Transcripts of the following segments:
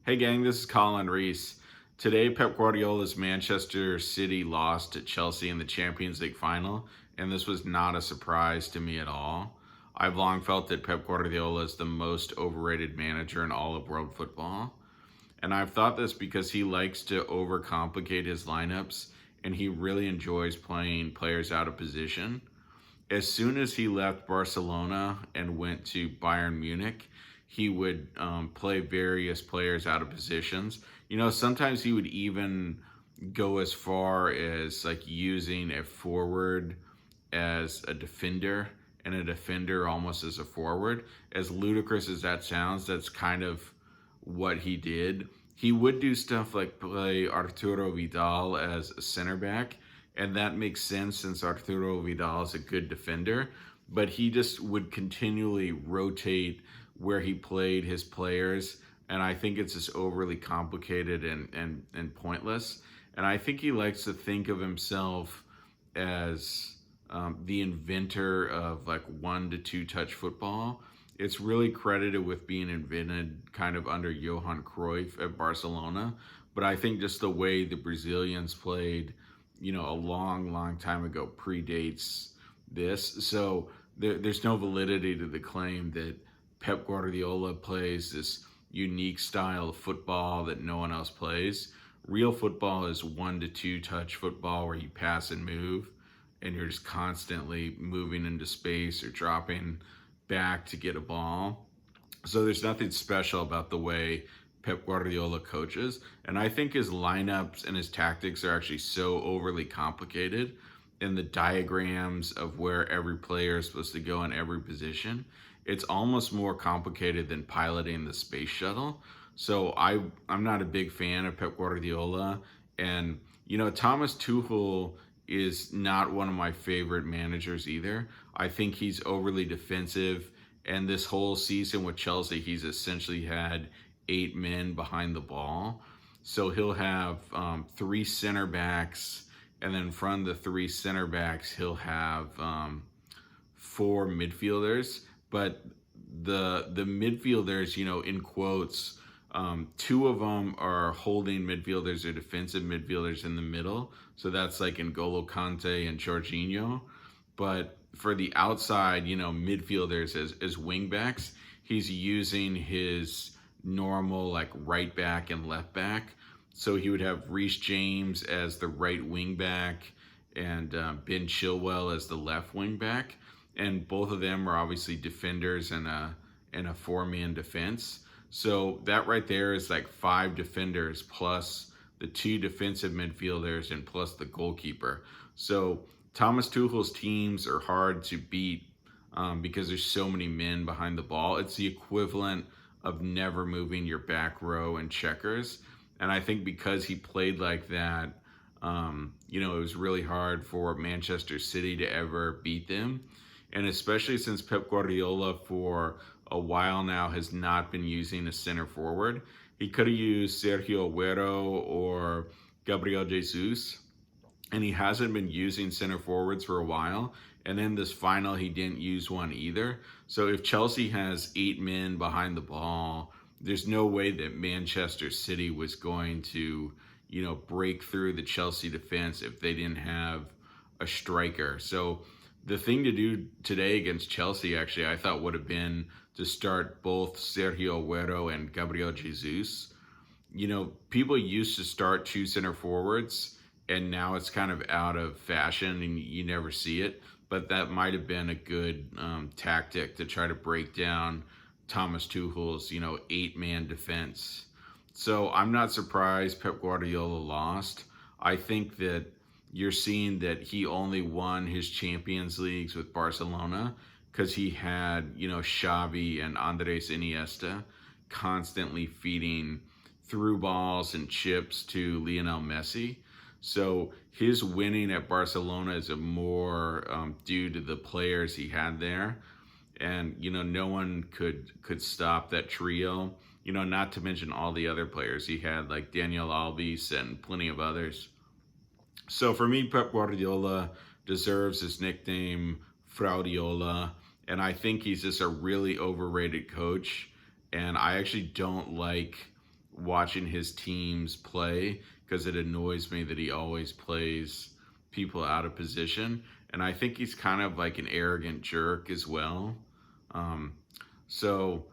Hey gang, this is Colin Reese. Today, Pep Guardiola's Manchester City lost to Chelsea in the Champions League final, and this was not a surprise to me at all. I've long felt that Pep Guardiola is the most overrated manager in all of world football, and I've thought this because he likes to overcomplicate his lineups, and he really enjoys playing players out of position. As soon as he left Barcelona and went to Bayern Munich, he would play various players out of positions. Sometimes he would even go as far as like using a forward as a defender and a defender almost as a forward. As ludicrous as that sounds, that's kind of what he did. He would do stuff like play Arturo Vidal as a center back, and that makes sense since Arturo Vidal is a good defender, but he just would continually rotate where he played his players, and I think it's just overly complicated and pointless. And I think he likes to think of himself as the inventor of like 1 to 2 touch football. It's really credited with being invented kind of under Johan Cruyff at Barcelona, but I think just the way the Brazilians played, a long time ago predates this. So there's no validity to the claim that Pep Guardiola plays this unique style of football that no one else plays. Real football is 1 to 2 touch football where you pass and move, and you're just constantly moving into space or dropping back to get a ball. So there's nothing special about the way Pep Guardiola coaches. And I think his lineups and his tactics are actually so overly complicated, and the diagrams of where every player is supposed to go in every position, it's almost more complicated than piloting the space shuttle. So I'm not a big fan of Pep Guardiola. And, Thomas Tuchel is not one of my favorite managers either. I think he's overly defensive. And this whole season with Chelsea, he's essentially had 8 men behind the ball. So he'll have 3 center backs, and then from the 3 center backs, he'll have 4 midfielders. But the midfielders, in quotes, 2 of them are holding midfielders or defensive midfielders in the middle. So that's like N'Golo Kante and Jorginho. But for the outside, midfielders as wing backs, he's using his normal like right back and left back. So he would have Reece James as the right wing back and Ben Chilwell as the left wing back. And both of them are obviously defenders in a 4-man defense. So that right there is like 5 defenders plus the 2 defensive midfielders and plus the goalkeeper. So Thomas Tuchel's teams are hard to beat because there's so many men behind the ball. It's the equivalent of never moving your back row in checkers. And I think because he played like that, it was really hard for Manchester City to ever beat them. And especially since Pep Guardiola for a while now has not been using a center forward. He could have used Sergio Aguero or Gabriel Jesus, and he hasn't been using center forwards for a while. And in this final, he didn't use one either. So if Chelsea has 8 men behind the ball, there's no way that Manchester City was going to, break through the Chelsea defense if they didn't have a striker. So the thing to do today against Chelsea, actually, I thought would have been to start both Sergio Aguero and Gabriel Jesus. People used to start 2 center forwards, and now it's kind of out of fashion and you never see it. But that might have been a good tactic to try to break down Thomas Tuchel's, 8-man defense. So I'm not surprised Pep Guardiola lost. I think that you're seeing that he only won his Champions Leagues with Barcelona because he had, Xavi and Andrés Iniesta constantly feeding through balls and chips to Lionel Messi. So his winning at Barcelona is a more due to the players he had there. And, no one could stop that trio, not to mention all the other players he had, like Daniel Alves and plenty of others. So for me, Pep Guardiola deserves his nickname Fraudiola, and I think he's just a really overrated coach. And I actually don't like watching his teams play, because it annoys me that he always plays people out of position. And I think he's kind of like an arrogant jerk as well. Um, so,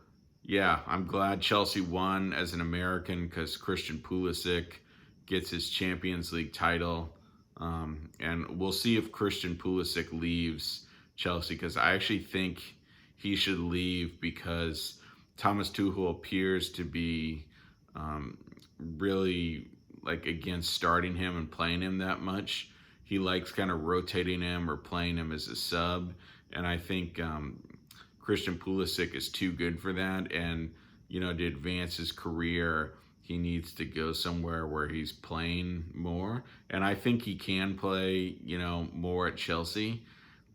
yeah, I'm glad Chelsea won as an American, because Christian Pulisic gets his Champions League title. And we'll see if Christian Pulisic leaves Chelsea, because I actually think he should leave, because Thomas Tuchel appears to be really like against starting him and playing him that much. He likes kind of rotating him or playing him as a sub, and I think Christian Pulisic is too good for that. And to advance his career, he needs to go somewhere where he's playing more. And I think he can play, more at Chelsea.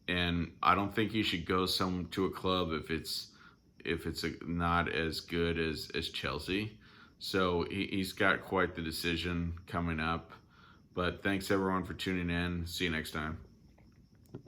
And I don't think he should go to a club if it's not as good as Chelsea. So he's got quite the decision coming up. But thanks everyone for tuning in. See you next time.